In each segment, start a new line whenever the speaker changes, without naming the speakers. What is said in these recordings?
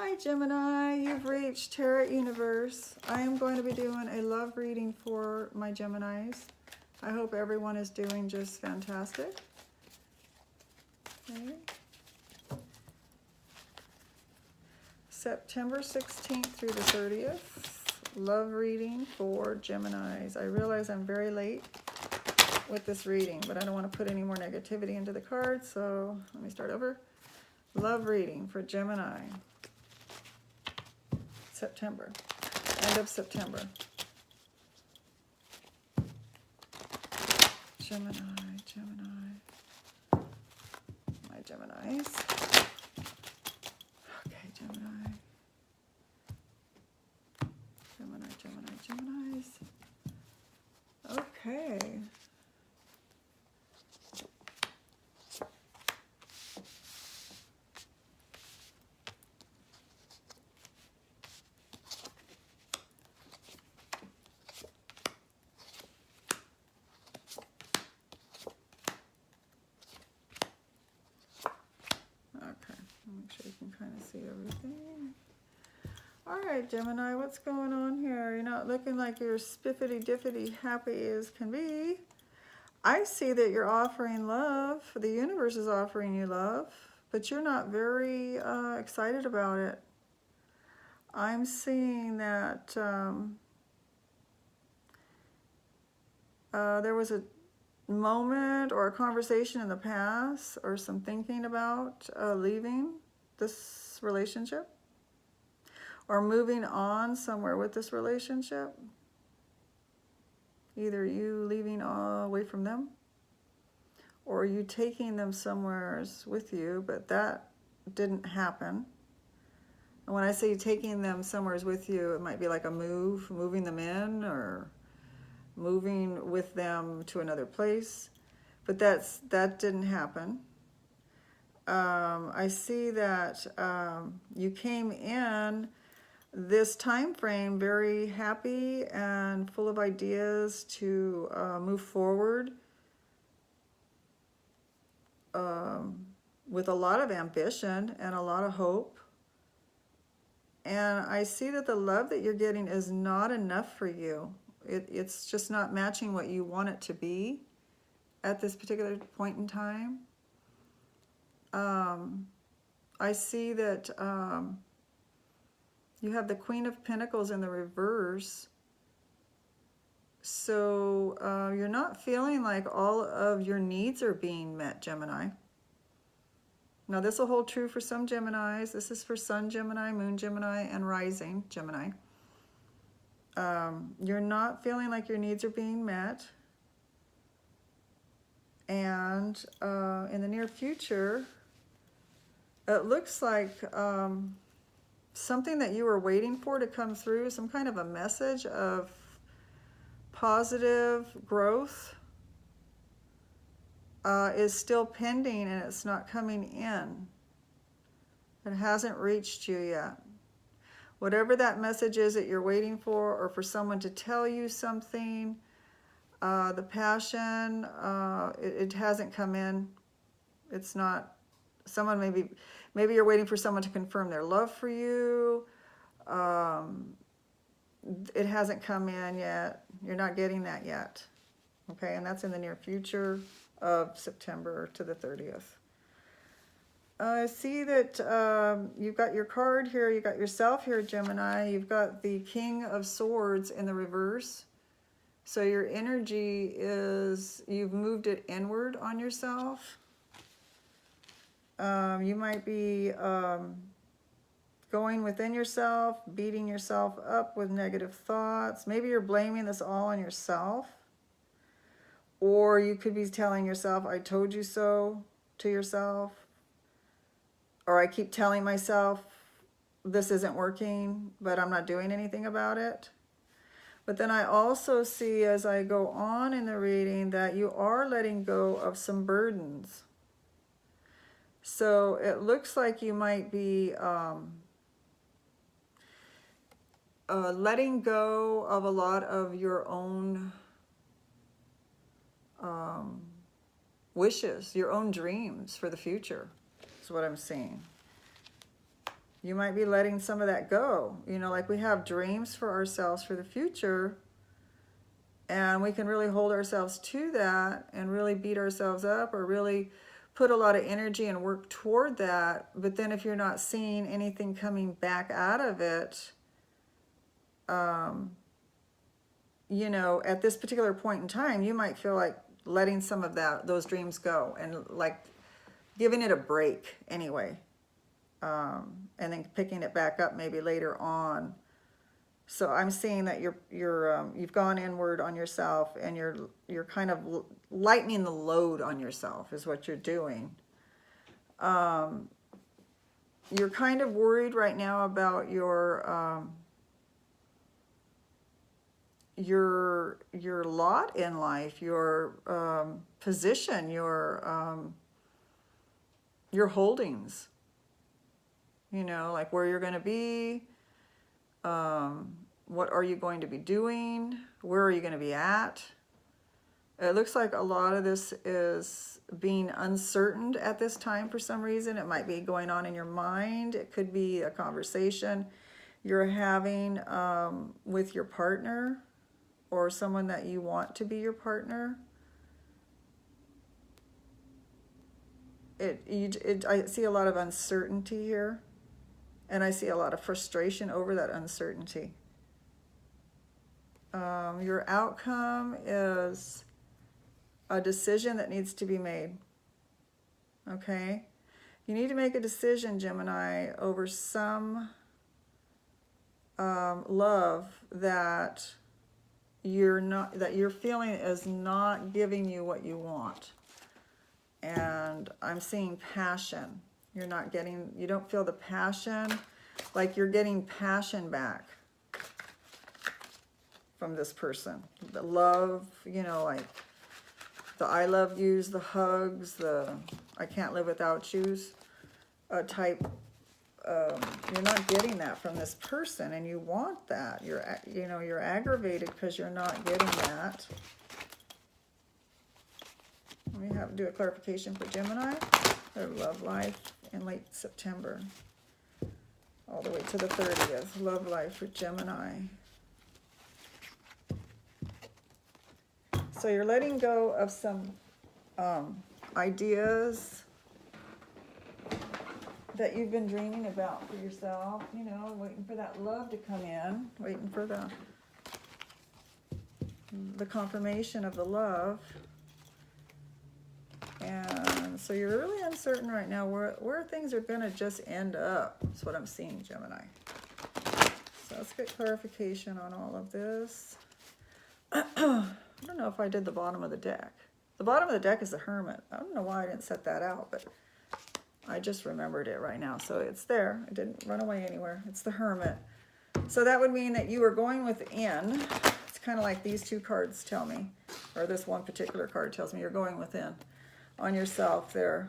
Hi Gemini, you've reached Tarot Universe. I am going to be doing a love reading for my Geminis. I hope everyone is doing just fantastic. Okay. September 16th through the 30th. Love reading for Geminis. I realize I'm very late with this reading, but I don't want to put any more negativity into the cards, so let me start over. Love reading for Gemini. September, end of September. Gemini, my Geminis. Okay, Geminis. Okay. Make sure you can kind of see everything. All right, Gemini, what's going on here? You're not looking like you're spiffity-diffity happy as can be. I see that you're offering love. The universe is offering you love, but you're not very excited about it. I'm seeing that there was a moment or a conversation in the past or some thinking about leaving this relationship or moving on somewhere with this relationship. Either you leaving away from them or you taking them somewhere with you, but that didn't happen. And when I say taking them somewhere with you, it might be like a move, moving them in or moving with them to another place, but that didn't happen. I see that you came in this time frame very happy and full of ideas to move forward with a lot of ambition and a lot of hope. And I see that the love that you're getting is not enough for you. It's just not matching what you want it to be at this particular point in time. I see that you have the Queen of Pentacles in the reverse. So you're not feeling like all of your needs are being met, Gemini. Now this will hold true for some Geminis. This is for Sun Gemini, Moon Gemini, and Rising Gemini. You're not feeling like your needs are being met. And in the near future, it looks like something that you were waiting for to come through, some kind of a message of positive growth is still pending and it's not coming in. It hasn't reached you yet. Whatever that message is that you're waiting for, or for someone to tell you something, the passion, it hasn't come in. It's not, someone maybe you're waiting for someone to confirm their love for you. It hasn't come in yet. You're not getting that yet. Okay, and that's in the near future of September to the 30th. I see that you've got your card here. You've got yourself here, Gemini. You've got the King of Swords in the reverse. So your energy is, you've moved it inward on yourself. You might be going within yourself, beating yourself up with negative thoughts. Maybe you're blaming this all on yourself. Or you could be telling yourself, I told you so, to yourself. Or I keep telling myself, this isn't working, but I'm not doing anything about it. But then I also see, as I go on in the reading, that you are letting go of some burdens. So it looks like you might be letting go of a lot of your own wishes, your own dreams for the future, is what I'm seeing. You might be letting some of that go. You know, like we have dreams for ourselves for the future, and we can really hold ourselves to that and really beat ourselves up or really put a lot of energy and work toward that. But then if you're not seeing anything coming back out of it, you know, at this particular point in time, you might feel like letting some of those dreams go and like giving it a break anyway. And then picking it back up maybe later on. So I'm seeing that you've gone inward on yourself, and you're kind of lightening the load on yourself is what you're doing. You're kind of worried right now about your lot in life, your position, your holdings. You know, like where you're going to be, what are you going to be doing, where are you going to be at. It looks like a lot of this is being uncertain at this time for some reason. It might be going on in your mind. It could be a conversation you're having with your partner or someone that you want to be your partner. I see a lot of uncertainty here. And I see a lot of frustration over that uncertainty. Your outcome is a decision that needs to be made. Okay? You need to make a decision, Gemini, over some love that you're feeling is not giving you what you want. And I'm seeing passion. You don't feel the passion, like you're getting passion back from this person. The love, you know, like the I love yous, the hugs, the I can't live without yous type. You're not getting that from this person, and you want that. You're aggravated because you're not getting that. Let me do a clarification for Gemini. Their love life in late September, all the way to the 30th. Love life for Gemini. So you're letting go of some ideas that you've been dreaming about for yourself, you know, waiting for that love to come in, waiting for the confirmation of the love. And so you're really uncertain right now where things are going to just end up. That's what I'm seeing, Gemini. So let's get clarification on all of this. I don't know if I did the bottom of the deck. The bottom of the deck is the Hermit. I don't know why I didn't set that out, but I just remembered it right now. So it's there. It didn't run away anywhere. It's the Hermit. So that would mean that you are going within. It's kind of like these two cards tell me, or this one particular card tells me you're going within on yourself there,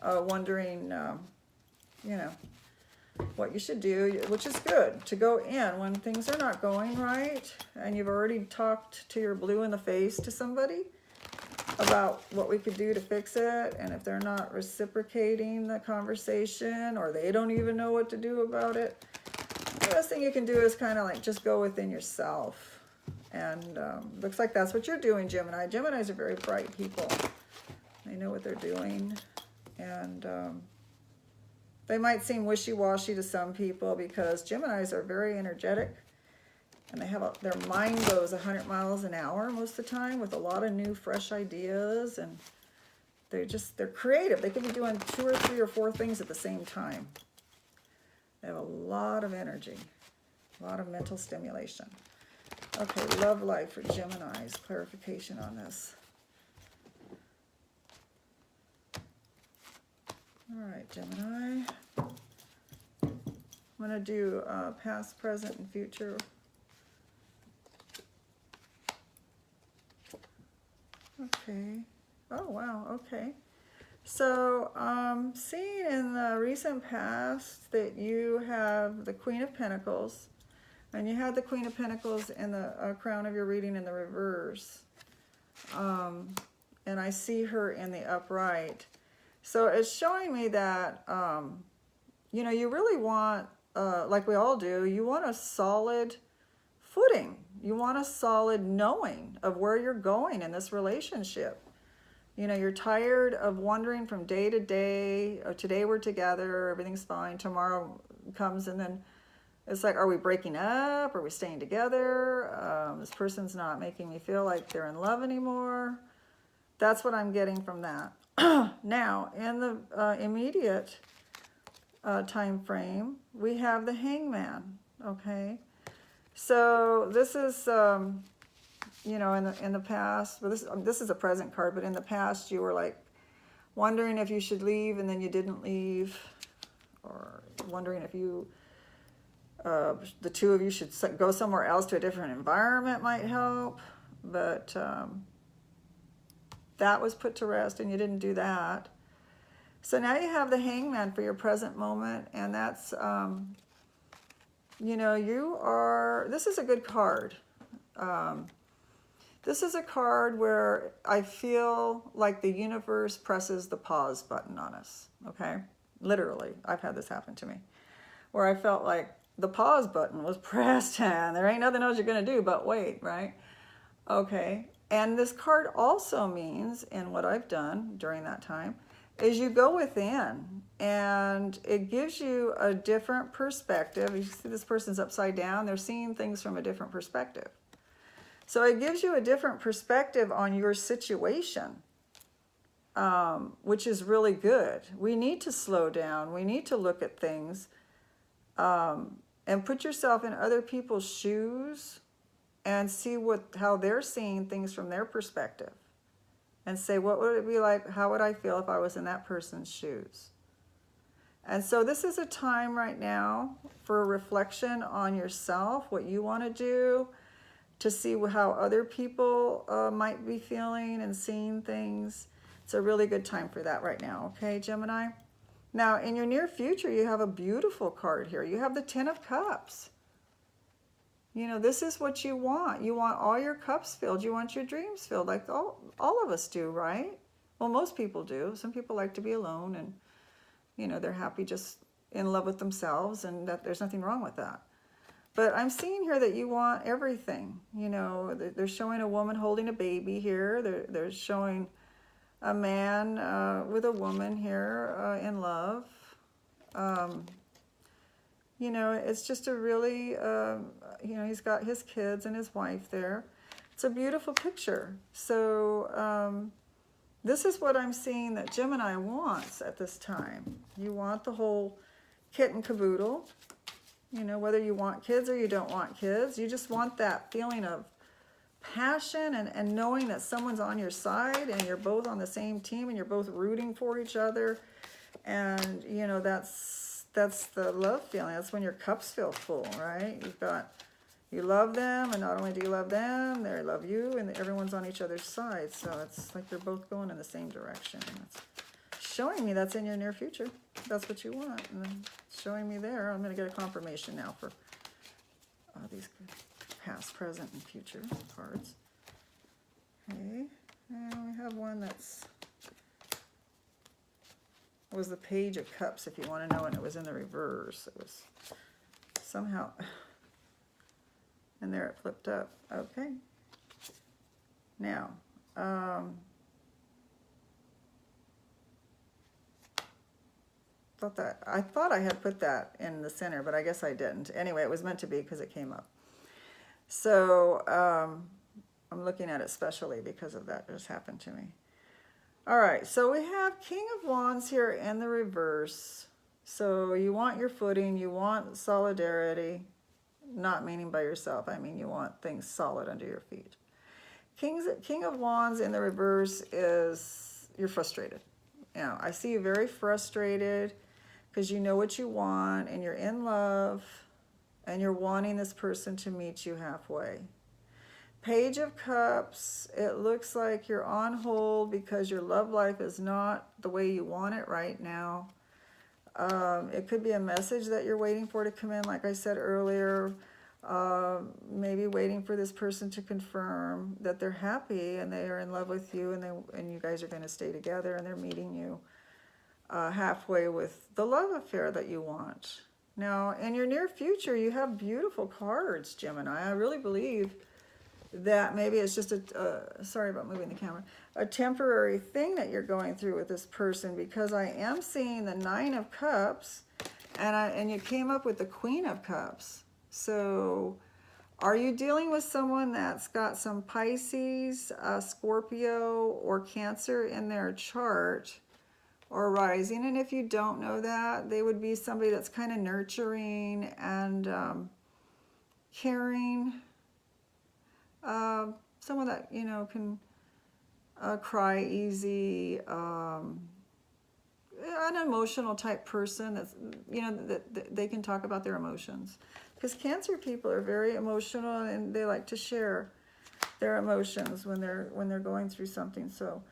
wondering, you know, what you should do, which is good, to go in when things are not going right, and you've already talked to your blue in the face to somebody about what we could do to fix it, and if they're not reciprocating the conversation, or they don't even know what to do about it, the best thing you can do is kind of like just go within yourself. And looks like that's what you're doing, Gemini. Geminis are very bright people. They know what they're doing, and they might seem wishy-washy to some people because Geminis are very energetic, and they have their mind goes 100 miles an hour most of the time with a lot of new, fresh ideas, and they're creative. They could be doing 2 or 3 or 4 things at the same time. They have a lot of energy, a lot of mental stimulation. Okay, love life for Geminis. Clarification on this. All right, Gemini. I'm going to do past, present, and future. Okay. Oh, wow. Okay. So, seeing in the recent past that you have the Queen of Pentacles, and you had the Queen of Pentacles in the crown of your reading in the reverse. And I see her in the upright. So it's showing me that you know, you really want, like we all do, you want a solid footing. You want a solid knowing of where you're going in this relationship. You know, you're tired of wandering from day to day. Oh, today we're together, everything's fine. Tomorrow comes and then it's like, are we breaking up? Are we staying together? This person's not making me feel like they're in love anymore. That's what I'm getting from that. Now, in the immediate time frame, we have the Hangman. Okay, so this is you know, in the past, but this is a present card, but in the past you were like wondering if you should leave and then you didn't leave, or wondering if you the two of you should go somewhere else to a different environment might help, but that was put to rest and you didn't do that. So now you have the Hangman for your present moment, and that's you know, you are, this is a good card. This is a card where I feel like the universe presses the pause button on us, okay? Literally, I've had this happen to me, where I felt like the pause button was pressed and there ain't nothing else you're gonna do but wait, right? Okay, and this card also means, in what I've done during that time, is you go within and it gives you a different perspective. You see this person's upside down, they're seeing things from a different perspective. So it gives you a different perspective on your situation, which is really good. We need to slow down. We need to look at things and put yourself in other people's shoes and see how they're seeing things from their perspective. And say, what would it be like? How would I feel if I was in that person's shoes? And so this is a time right now for reflection on yourself, what you want to do, to see how other people might be feeling and seeing things. It's a really good time for that right now, okay, Gemini? Now, in your near future, you have a beautiful card here. You have the Ten of Cups. You know, this is what you want. You want all your cups filled. You want your dreams filled, like all of us do, right? Well, most people do. Some people like to be alone and, you know, they're happy just in love with themselves, and that there's nothing wrong with that. But I'm seeing here that you want everything. You know, they're showing a woman holding a baby here. They're showing a man with a woman here in love. You know, it's just a really, you know, he's got his kids and his wife there. It's a beautiful picture. So this is what I'm seeing that Gemini wants at this time. You want the whole kit and caboodle. You know, whether you want kids or you don't want kids, you just want that feeling of passion and knowing that someone's on your side and you're both on the same team and you're both rooting for each other. And, you know, that's the love feeling. That's when your cups feel full, right? You love them, and not only do you love them, they love you, and everyone's on each other's side. So it's like you're both going in the same direction. And it's showing me that's in your near future. That's what you want. And then showing me there, I'm going to get a confirmation now for these past, present, and future cards. Okay, and we have one was the Page of Cups, if you want to know, and it was in the reverse. It was somehow, and there it flipped up. Okay. Now, I thought I had put that in the center, but I guess I didn't. Anyway, it was meant to be because it came up. So I'm looking at it specially because of that just happened to me. All right, so we have King of Wands here in the reverse. So you want your footing, you want solidarity, not meaning by yourself. I mean you want things solid under your feet. King of Wands in the reverse is you're frustrated. You know, I see you very frustrated because you know what you want and you're in love and you're wanting this person to meet you halfway. Page of Cups, it looks like you're on hold because your love life is not the way you want it right now. It could be a message that you're waiting for to come in, like I said earlier. Maybe waiting for this person to confirm that they're happy and they are in love with you and you guys are going to stay together and they're meeting you. halfway with the love affair that you want. Now, in your near future, you have beautiful cards, Gemini. I really believe that maybe it's just sorry about moving the camera, a temporary thing that you're going through with this person, because I am seeing the Nine of Cups, and you came up with the Queen of Cups. So are you dealing with someone that's got some Pisces, Scorpio, or Cancer in their chart or rising? And if you don't know that, they would be somebody that's kind of nurturing and caring. Someone that, you know, can cry easy, an emotional type person that's, you know, that they can talk about their emotions. Because Cancer people are very emotional and they like to share their emotions when they're going through something. So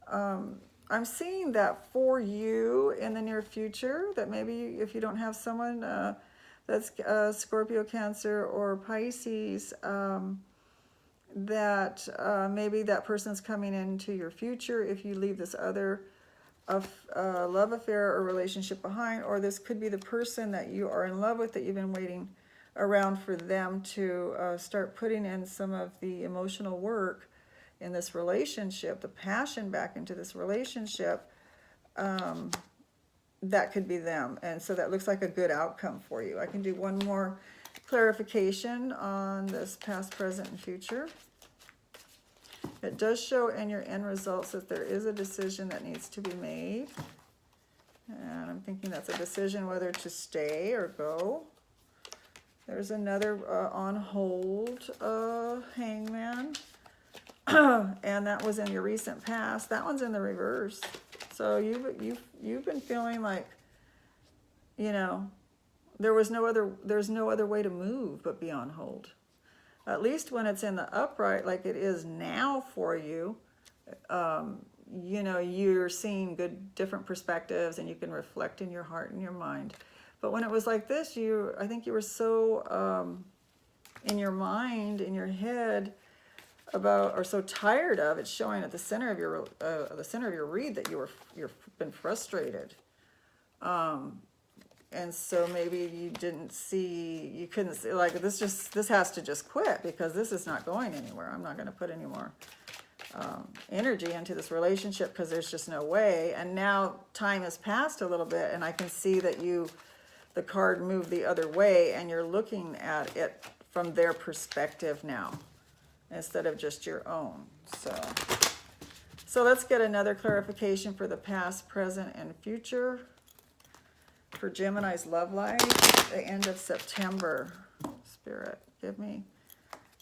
I'm seeing that for you in the near future, that maybe if you don't have someone that's Scorpio, Cancer, or Pisces, that maybe that person's coming into your future if you leave this other love affair or relationship behind, or this could be the person that you are in love with that you've been waiting around for them to start putting in some of the emotional work in this relationship, the passion back into this relationship. That could be them, and so that looks like a good outcome for you. I can do one more clarification on this past, present, and future. It does show in your end results that there is a decision that needs to be made, and I'm thinking that's a decision whether to stay or go. There's another on hold hangman, and that was in your recent past. That one's in the reverse. So you've been feeling like, you know, there's no other way to move but be on hold. At least when it's in the upright, like it is now for you, you know, you're seeing different perspectives, and you can reflect in your heart and your mind. But when it was like this, I think you were so in your mind, in your head, about, or so tired of, it's showing at the center of your read that you've been frustrated. And so maybe you couldn't see, like, this has to just quit, because this is not going anywhere. I'm not going to put any more energy into this relationship, because there's just no way. And now time has passed a little bit, and I can see that the card moved the other way, and you're looking at it from their perspective now, instead of just your own. So let's get another clarification for the past, present, and future for Gemini's love life, the end of September. Spirit, give me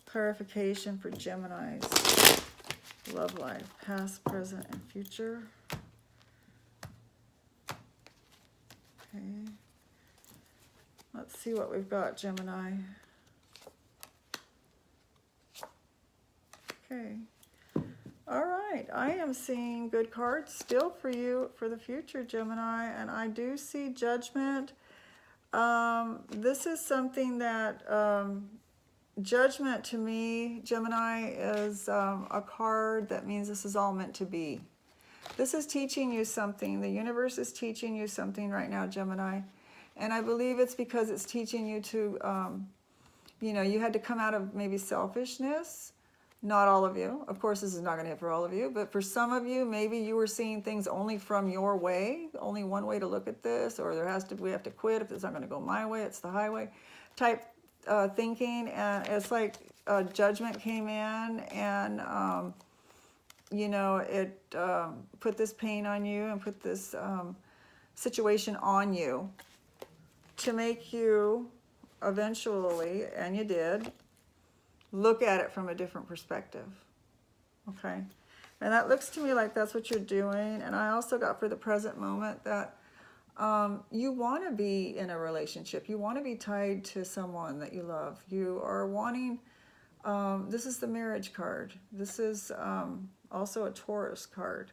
clarification for Gemini's love life, past, present, and future. Okay. Let's see what we've got, Gemini. Okay. All right. I am seeing good cards still for you for the future, Gemini, and I do see Judgment. This is something that Judgment to me, Gemini, is a card that means this is all meant to be. This is teaching you something. The universe is teaching you something right now, Gemini. And I believe it's because it's teaching you to, you know, you had to come out of maybe selfishness. Not all of you. Of course, this is not going to hit for all of you. But for some of you, maybe you were seeing things only from your way. Only one way to look at this. Or we have to quit. If it's not going to go my way, it's the highway type thinking. And it's like Judgment came in and, you know, it put this pain on you and put this situation on you to make you eventually, and you did, look at it from a different perspective. Okay? And that looks to me like that's what you're doing. And I also got for the present moment that you want to be in a relationship. You want to be tied to someone that you love. You are wanting, this is the marriage card. This is also a Taurus card,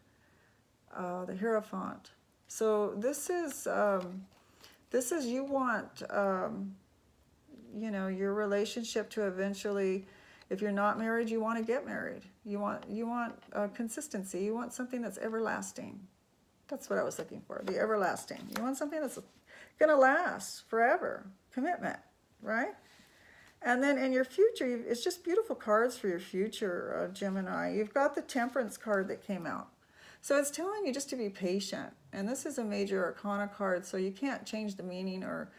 the Hierophant. So this is you want, you know, your relationship to eventually, if you're not married, you want to get married. You want consistency. You want something that's everlasting. That's what I was looking for, the everlasting. You want something that's going to last forever. Commitment, right? And then in your future, it's just beautiful cards for your future, Gemini. You've got the Temperance card that came out. So it's telling you just to be patient. And this is a major arcana card, so you can't change the meaning or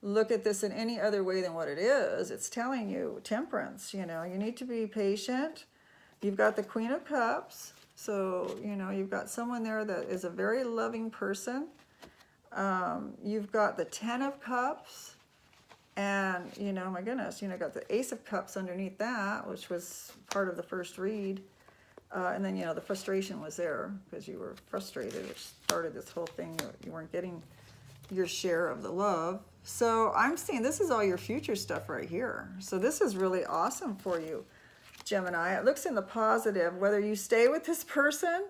look at this in any other way than what it is. It's telling you temperance, you know, you need to be patient. You've got the Queen of Cups. So, you know, you've got someone there that is a very loving person. You've got the Ten of Cups. And, you know, my goodness, you know, got the Ace of Cups underneath that, which was part of the first read. And then, you know, the frustration was there because you were frustrated, which started this whole thing. You weren't getting your share of the love. So I'm seeing this is all your future stuff right here. So this is really awesome for you, Gemini. It looks in the positive, whether you stay with this person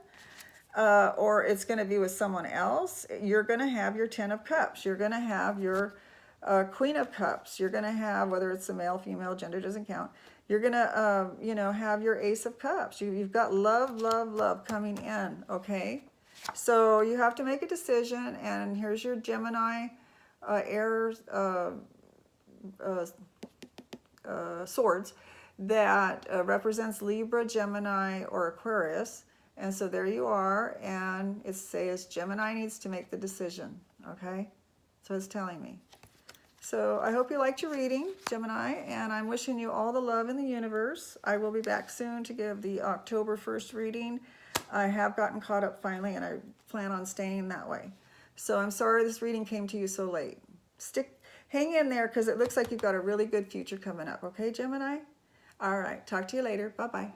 or it's going to be with someone else, you're going to have your Ten of Cups. You're going to have your Queen of Cups. You're going to have, whether it's a male, female, gender doesn't count. You're going to, you know, have your Ace of Cups. You've got love, love, love coming in, okay? So you have to make a decision, and here's your Gemini air swords that represents Libra, Gemini, or Aquarius. And so there you are, and it says Gemini needs to make the decision, okay? So it's telling me. So I hope you liked your reading, Gemini, and I'm wishing you all the love in the universe. I will be back soon to give the October 1st reading. I have gotten caught up finally, and I plan on staying that way. So I'm sorry this reading came to you so late. Hang in there, because it looks like you've got a really good future coming up. Okay, Gemini? All right. Talk to you later. Bye-bye.